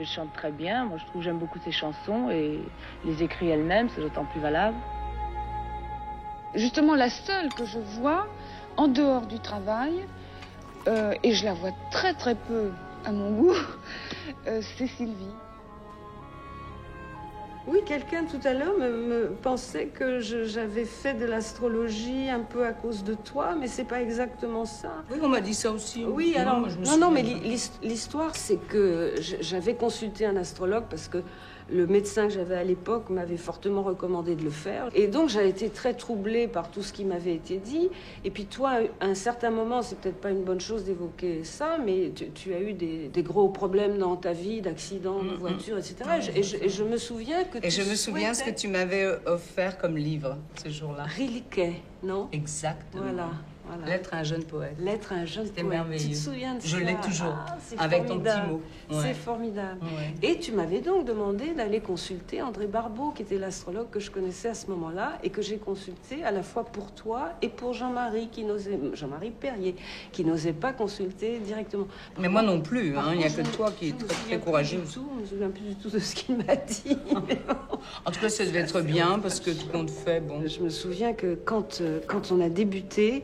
Elle chante très bien, moi je trouve que j'aime beaucoup ses chansons et les écrits elle-même, c'est d'autant plus valable. Justement, la seule que je vois en dehors du travail, et je la vois très très peu à mon goût, c'est Sylvie. Oui, quelqu'un tout à l'heure me pensait que j'avais fait de l'astrologie un peu à cause de toi, mais c'est pas exactement ça. Oui, on m'a dit ça aussi. Oui, alors, non, mais l'histoire, c'est que j'avais consulté un astrologue parce que le médecin que j'avais à l'époque m'avait fortement recommandé de le faire. Et donc, j'avais été très troublée par tout ce qui m'avait été dit. Et puis toi, à un certain moment, c'est peut-être pas une bonne chose d'évoquer ça, mais tu as eu des gros problèmes dans ta vie, d'accidents de voiture, etc. Et je me souviens que je me souviens ce que tu m'avais offert comme livre, ce jour-là. Rilke, non? Exactement. Voilà. Lettre à un jeune poète. Lettre à un jeune poète. C'était merveilleux. Tu te souviens de ça? Je l'ai toujours, avec ton petit mot. Ouais. C'est formidable. Ouais. Et tu m'avais donc demandé d'aller consulter André Barbeau, qui était l'astrologue que je connaissais à ce moment-là, et que j'ai consulté à la fois pour toi et pour Jean-Marie Perrier, qui n'osait pas consulter directement. Mais moi non plus, il n'y a que toi qui es très courageux. Je ne me souviens plus du tout de ce qu'il m'a dit. En tout cas, ça devait être bien, parce que tout le monde fait, bon. Je me souviens que quand on a débuté,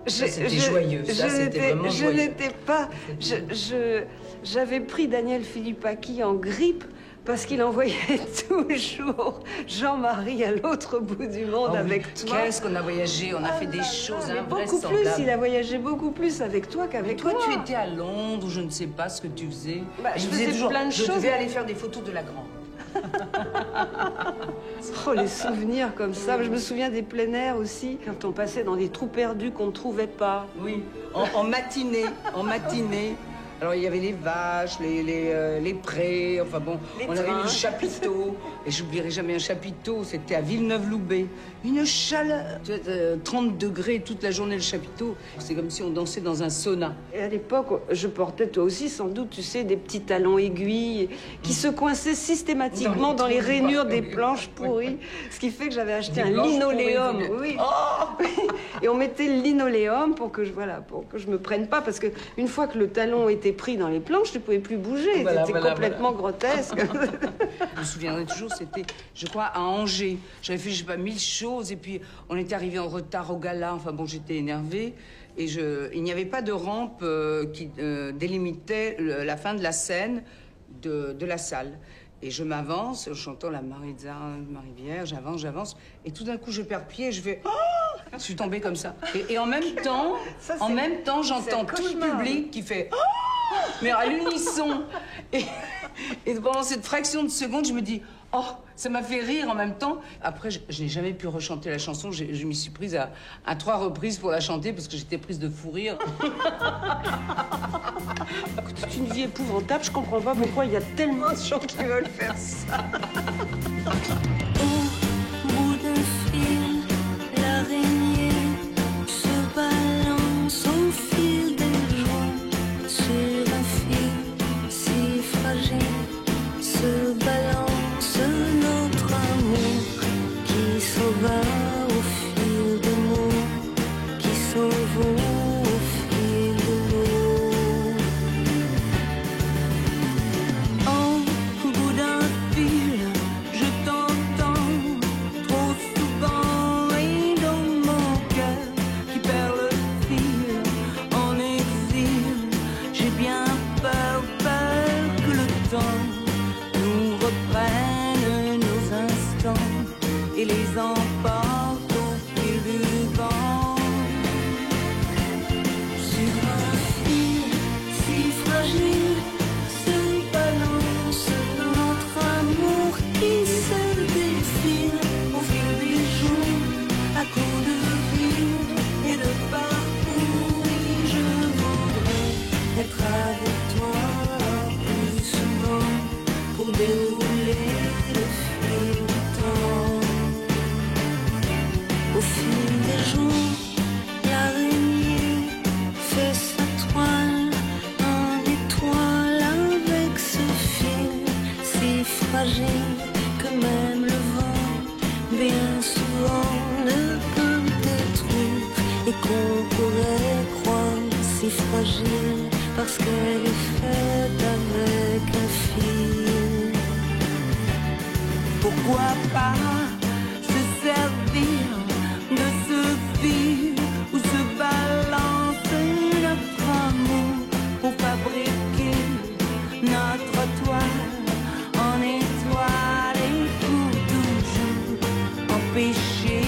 c'était joyeux, ça c'était vraiment joyeux. Je n'étais pas... J'avais pris Daniel Philippaki en grippe parce qu'il envoyait toujours Jean-Marie à l'autre bout du monde avec toi. Qu'est-ce qu'on a voyagé, on a fait des choses invraisemblables. Beaucoup plus, il a voyagé beaucoup plus avec toi qu'avec moi. Toi, tu étais à Londres, je ne sais pas ce que tu faisais. Je faisais toujours plein de choses. Je devais aller faire des photos de la grande. Oh, les souvenirs comme ça. Je me souviens des plein air aussi, quand on passait dans des trous perdus qu'on ne trouvait pas. Oui, en matinée, Alors, il y avait les vaches, les prés, enfin bon, on avait le chapiteau. Et j'oublierai jamais un chapiteau, c'était à Villeneuve-Loubet. Une chaleur, 30 degrés toute la journée, le chapiteau. C'est comme si on dansait dans un sauna. Et à l'époque, je portais toi aussi, sans doute, tu sais, des petits talons aiguilles qui se coinçaient systématiquement dans les rainures des planches pourries. Ce qui fait que j'avais acheté un linoléum. Oui. Oh et on mettait le linoléum pour que je me prenne pas, parce que une fois que le talon était pris dans les planches, tu ne pouvais plus bouger. C'était complètement grotesque. Je me souviendrai toujours, c'était, je crois, à Angers. J'avais fait, je sais pas, 1000 choses, et puis on était arrivé en retard au gala. Enfin bon, j'étais énervée. Et il n'y avait pas de rampe qui délimitait la fin de la scène de la salle. Et je m'avance, en chantant la Marie Vierge, j'avance, et tout d'un coup, je perds pied, et je fais... Oh, je suis tombée comme ça. Et en même temps, j'entends tout le public qui fait... Oh, mais à l'unisson. Et pendant cette fraction de seconde, je me dis... Oh, ça m'a fait rire en même temps. Après, je n'ai jamais pu rechanter la chanson. Je m'y suis prise à 3 reprises pour la chanter parce que j'étais prise de fou rire. C'est une vie épouvantable. Je comprends pas pourquoi il y a tellement de gens qui veulent faire ça. Au bout d'un fil, l'araignée se balance au fil des joints. Sur un fil si fragile se balance notre amour qui s'en va au fil des mots, qui s'en vont au fil de l'eau. En bout d'un fil, je t'entends trop souvent et dans mon cœur qui perd le fil en exil. J'ai bien peur que le temps nous reprenne nos instants et les emporte au fil du vent. Sur un fil si fragile se balance notre amour qui se défile au fil des jours à coups de vie et de parcours. Et je voudrais être avec toi plus souvent pour dérouler le fil du temps. Au fil des jours, l'araignée fait sa toile en étoile avec ce fil si fragile que même le vent bien souvent ne peut détruire et qu'on pourrait croire si fragile parce qu'elle est faite avec un fil. fil. Pourquoi pas se servir de ce fil où se balance notre amour pour fabriquer notre toile en étoile et pour toujours empêcher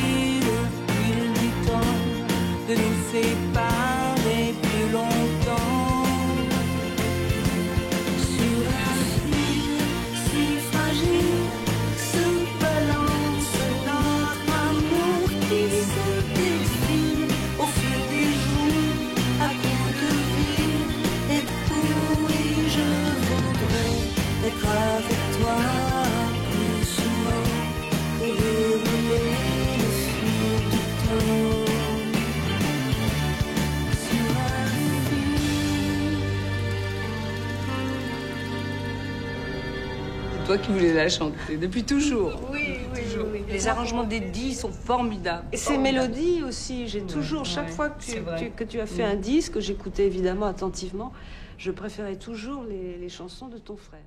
le fil du temps de nous séparer plus longtemps. Sur un fil si fragile se balance notre amour qui se défile au fil des jours à coup de vie. Et oui, je voudrais être avec toi plus souvent et dérouler le fil du temps. Sur un fil. C'est toi qui voulais la chanter, depuis toujours. Oui, Toujours. oui. Les arrangements d'Eddie sont formidables. Et ces mélodies aussi, j'ai toujours, chaque fois c'est vrai. que tu as fait un disque, que j'écoutais évidemment attentivement, je préférais toujours les chansons de ton frère.